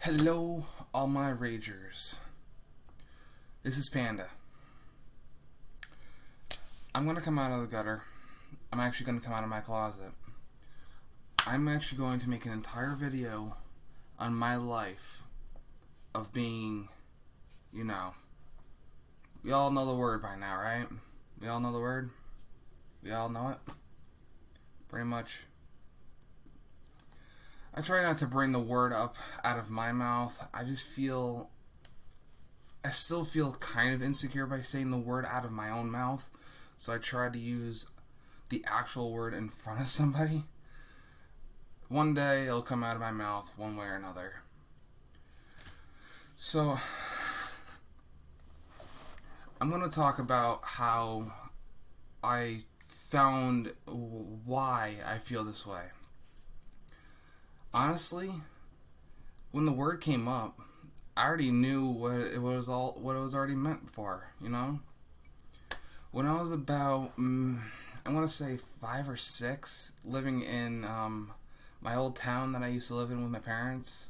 Hello, all my ragers. This is Panda. I'm gonna come out of the gutter. I'm actually gonna come out of my closet. I'm actually going to make an entire video on my life of being, we all know the word by now, right? We all know the word? We all know it? Pretty much. I try not to bring the word up out of my mouth. I still feel kind of insecure by saying the word out of my own mouth. So I try to use the actual word in front of somebody. One day it'll come out of my mouth one way or another. So I'm going to talk about how I found why I feel this way. Honestly, when the word came up, I already knew what it was already meant for, When I was about, I want to say 5 or 6, living in my old town that I used to live in with my parents.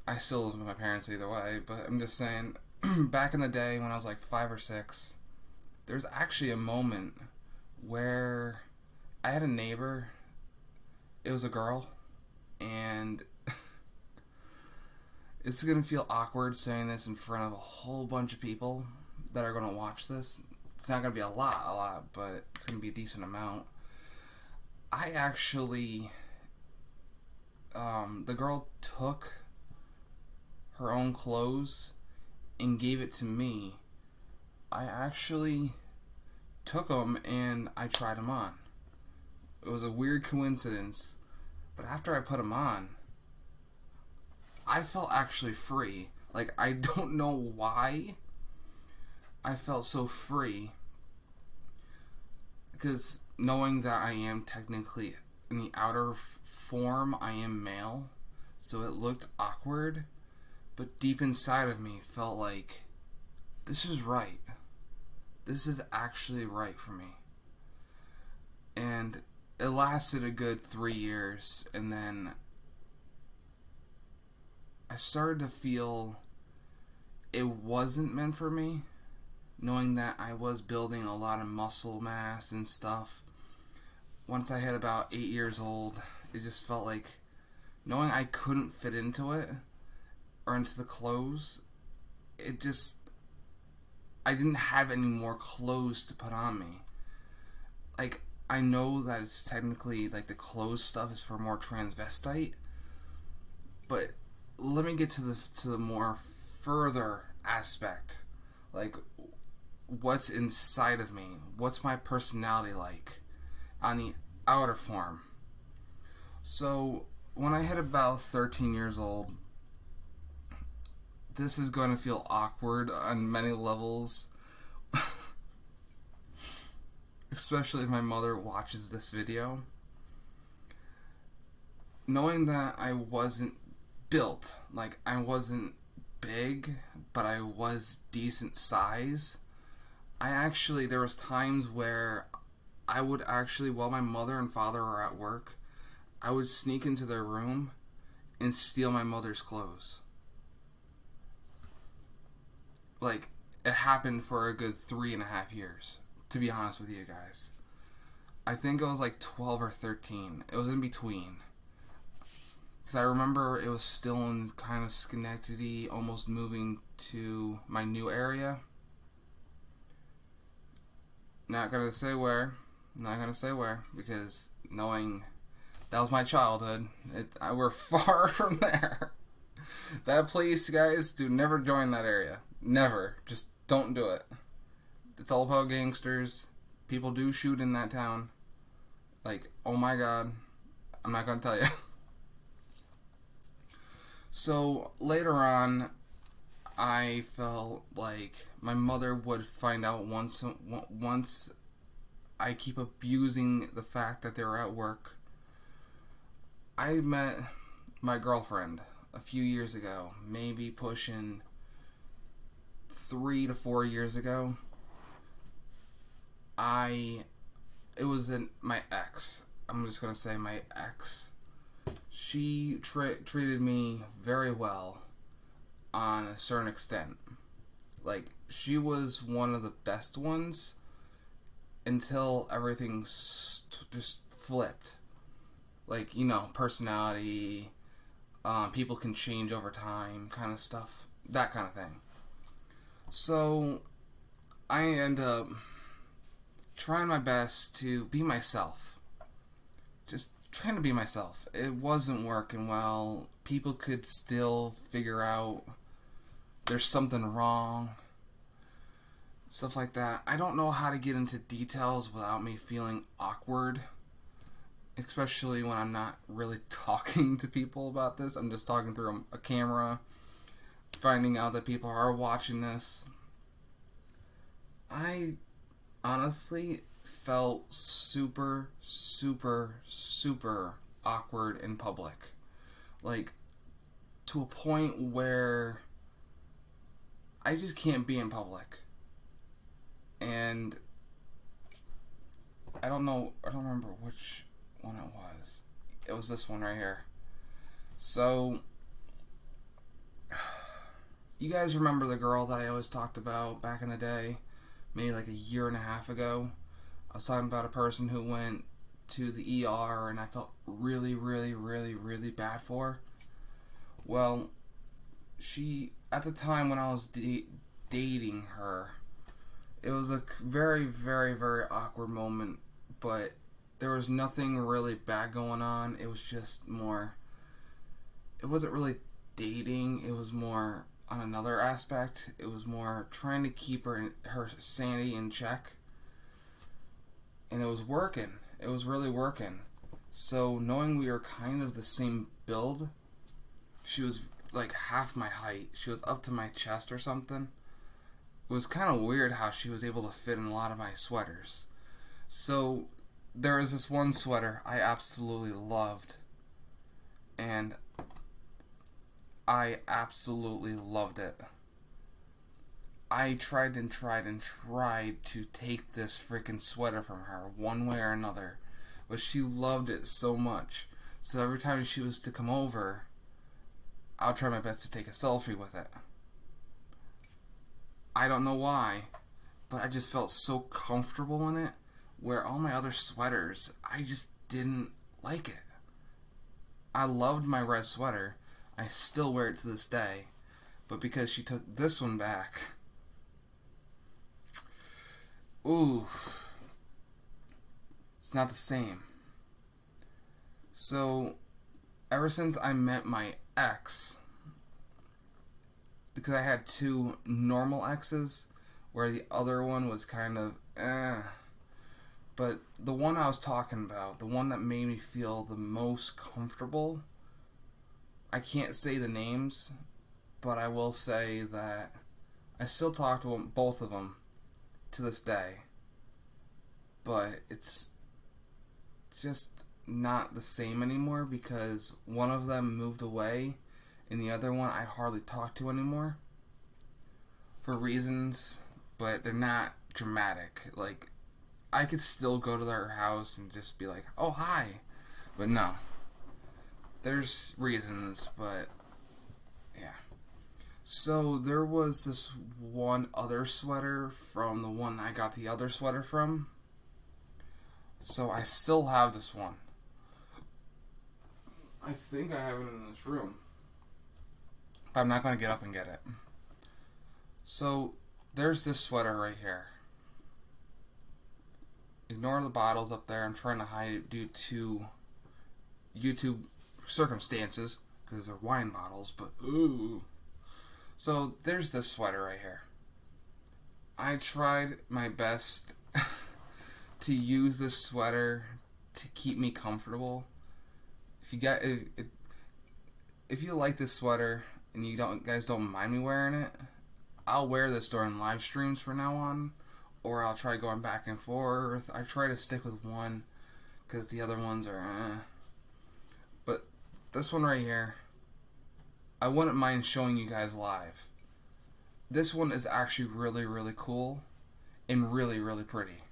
I still live with my parents either way, but I'm just saying, back in the day when I was like 5 or 6, there's actually a moment where I had a neighbor. It was a girl. And it's going to feel awkward saying this in front of a whole bunch of people that are going to watch this. It's not going to be a lot, but it's going to be a decent amount. I actually, the girl took her own clothes and gave it to me. I actually took them and I tried them on. It was a weird coincidence. But after I put them on, I felt actually free. Like, I don't know why I felt so free. Because knowing that I am technically, in the outer form, I am male. So it looked awkward. But deep inside of me felt like, this is right. This is actually right for me. And it lasted a good 3 years, and then I started to feel it wasn't meant for me, knowing that I was building a lot of muscle mass and stuff. Once I hit about 8 years old, it just felt like, knowing I couldn't fit into it, or into the clothes, I didn't have any more clothes to put on me. Like, I know that it's technically, like, the clothes stuff is for more transvestite, but let me get to the more further aspect. Like, what's inside of me? What's my personality like on the outer form? So, when I hit about 13 years old, this is going to feel awkward on many levels. Especially if my mother watches this video. Knowing that I wasn't built, like I wasn't big, but I was decent size, there was times where I would actually, while my mother and father were at work, I would sneak into their room and steal my mother's clothes. Like, it happened for a good 3.5 years. To be honest with you guys, I think it was like 12 or 13. It was in between. Because I remember it was still in kind of Schenectady, almost moving to my new area. Not gonna say where, because knowing that was my childhood, we're far from there. That place, guys, do never join that area. Never. Just don't do it. It's all about gangsters. People do shoot in that town. Like, oh my god. I'm not going to tell you. So, later on, I felt like my mother would find out once I keep abusing the fact that they were at work. I met my girlfriend a few years ago. Maybe pushing 3 to 4 years ago. It was my ex. I'm just gonna say my ex. she treated me very well on a certain extent. Like, she was one of the best ones until everything just flipped. Like, you know, personality, people can change over time, kind of stuff, that kind of thing. So, I end up trying my best to be myself. Just trying to be myself. It wasn't working well. People could still figure out there's something wrong. Stuff like that. I don't know how to get into details without me feeling awkward. Especially when I'm not really talking to people about this. I'm just talking through a camera. Finding out that people are watching this. I honestly felt super, super, super awkward in public. Like, to a point where I just can't be in public. And I don't remember which one it was. It was this one right here. So, you guys remember the girl that I always talked about back in the day? Maybe like a year and a half ago. I was talking about a person who went to the ER and I felt really, really, really, really bad for her. Well, she, at the time when I was dating her, it was a very, very, very awkward moment, but there was nothing really bad going on. It was just more, it wasn't really dating, it was more on another aspect. It was more trying to keep her sanity in check. And it was working. It was really working. So knowing we were kind of the same build, she was like half my height. She was up to my chest or something. It was kind of weird how she was able to fit in a lot of my sweaters. So there was this one sweater I absolutely loved. And I absolutely loved it. I tried to take this freaking sweater from her one way or another. But she loved it so much. So every time she was to come over, I'll try my best to take a selfie with it. I don't know why, but I just felt so comfortable in it, where all my other sweaters, I just didn't like it. I loved my red sweater. I still wear it to this day. But because she took this one back, ooh, it's not the same. So, ever since I met my ex, because I had two normal exes, where the other one was kind of but the one I was talking about, the one that made me feel the most comfortable, I can't say the names, but I will say that I still talk to them, both of them to this day. But it's just not the same anymore because one of them moved away and the other one I hardly talk to anymore for reasons, but they're not dramatic. Like, I could still go to their house and just be like, oh, hi. But no. There's reasons, but yeah. So there was this one other sweater from the one I got the other sweater from. So I still have this one. I think I have it in this room. But I'm not going to get up and get it. So there's this sweater right here. Ignore the bottles up there. I'm trying to hide it due to YouTube circumstances because they're wine bottles, but ooh. So there's this sweater right here. I tried my best to use this sweater to keep me comfortable. If you like this sweater and you guys don't mind me wearing it, I'll wear this during live streams from now on, or I'll try going back and forth. I try to stick with one because the other ones are But this one right here, I wouldn't mind showing you guys live. This one is actually really, really cool and really, really pretty.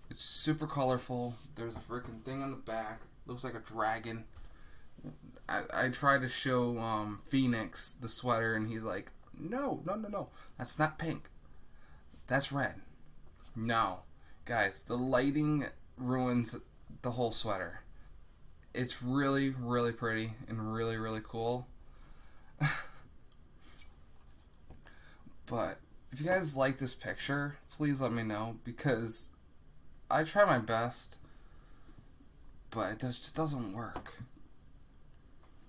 It's super colorful. There's a freaking thing on the back. Looks like a dragon. I tried to show Phoenix the sweater, and he's like, no, no, no, no. That's not pink. That's red. No. Guys, the lighting ruins the whole sweater. It's really, really pretty and really, really cool. But if you guys like this picture, please let me know, because I try my best, but it just doesn't work.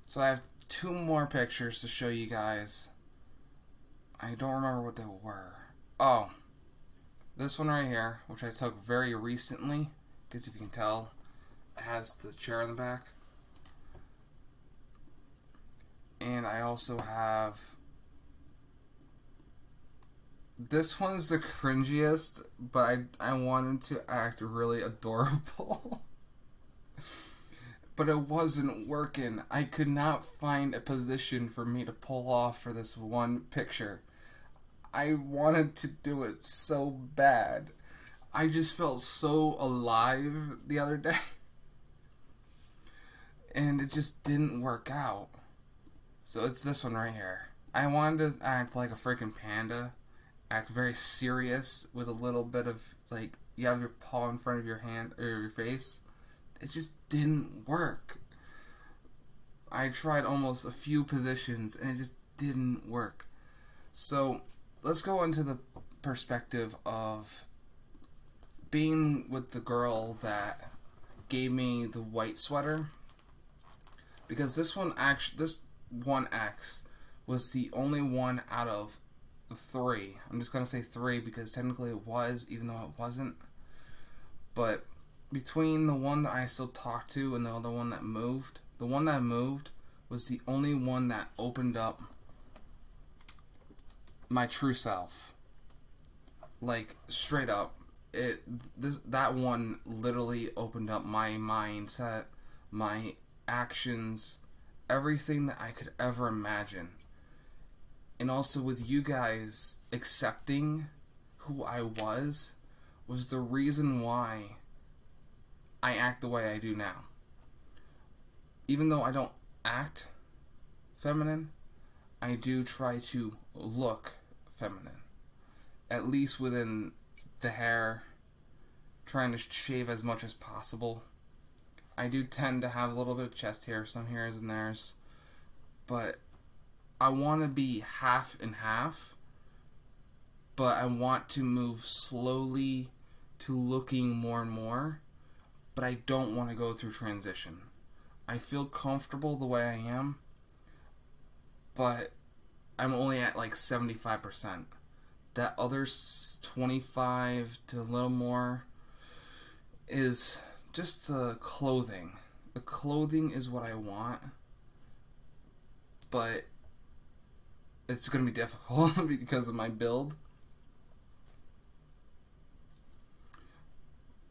So I have two more pictures to show you guys. I don't remember what they were. Oh, this one right here, which I took very recently, because if you can tell, it has the chair in the back. And I also have... This one's the cringiest, but I wanted to act really adorable. But it wasn't working. I could not find a position for me to pull off for this one picture. I wanted to do it so bad. I just felt so alive the other day. And it just didn't work out. So it's this one right here. I wanted to act like a freaking panda. Act very serious with a little bit of, like, you have your paw in front of your hand or your face. It just didn't work. I tried almost a few positions and it just didn't work. So let's go into the perspective of being with the girl that gave me the white sweater, because this one X was the only one out of the three. I'm just gonna say three because technically it was, even though it wasn't. But between the one that I still talked to and the other one that moved, the one that moved was the only one that opened up my true self. Like, straight up. That one literally opened up my mindset, my actions, everything that I could ever imagine. And also with you guys accepting who I was the reason why I act the way I do now. Even though I don't act feminine, I do try to look feminine. At least within the hair, trying to shave as much as possible. I do tend to have a little bit of chest hair, some hairs and theirs, but I want to be half and half, but I want to move slowly to looking more and more, but I don't want to go through transition. I feel comfortable the way I am, but I'm only at like 75%. That other 25 to a little more is just the clothing. The clothing is what I want, but it's going to be difficult because of my build.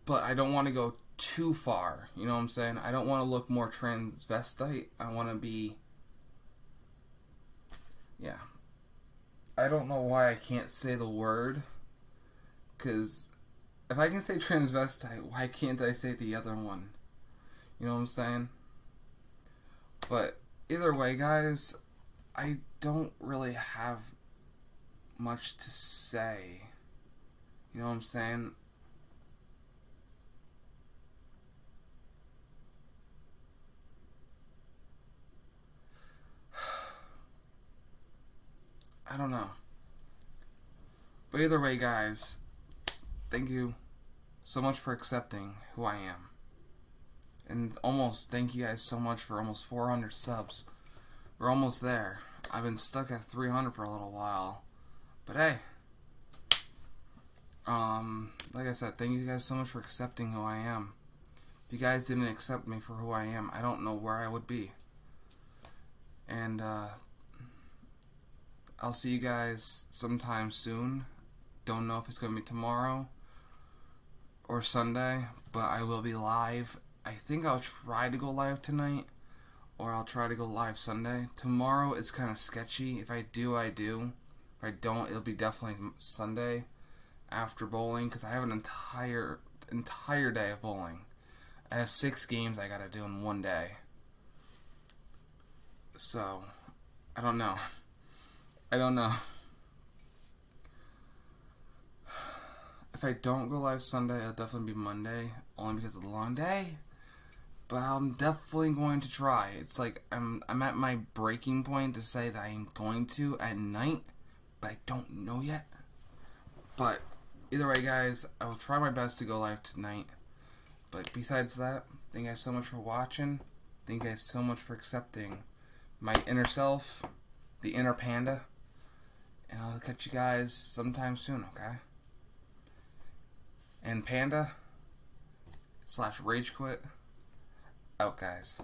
But I don't want to go too far, you know what I'm saying? I don't want to look more transvestite. I want to be... Yeah. I don't know why I can't say the word, because if I can say transvestite, why can't I say the other one? You know what I'm saying? But either way, guys, I don't really have much to say. You know what I'm saying? I don't know. But either way, guys, thank you so much for accepting who I am. And almost thank you guys so much for almost 400 subs. We're almost there. I've been stuck at 300 for a little while. But hey. Like I said, thank you guys so much for accepting who I am. If you guys didn't accept me for who I am, I don't know where I would be. And, I'll see you guys sometime soon. Don't know if it's going to be tomorrow or Sunday, but I will be live. I think I'll try to go live tonight, or I'll try to go live Sunday. Tomorrow is kind of sketchy. If I do, I do. If I don't, it'll be definitely Sunday after bowling, because I have an entire day of bowling. I have 6 games I gotta do in one day. So, I don't know. I don't know. If I don't go live Sunday, it'll definitely be Monday, only because of the long day. But I'm definitely going to try. It's like I'm at my breaking point to say that I'm going to at night, but I don't know yet. But either way, guys, I will try my best to go live tonight. But besides that, thank you guys so much for watching. Thank you guys so much for accepting my inner self, the inner panda. And I'll catch you guys sometime soon, okay? And Panda / Rage Quit out, guys.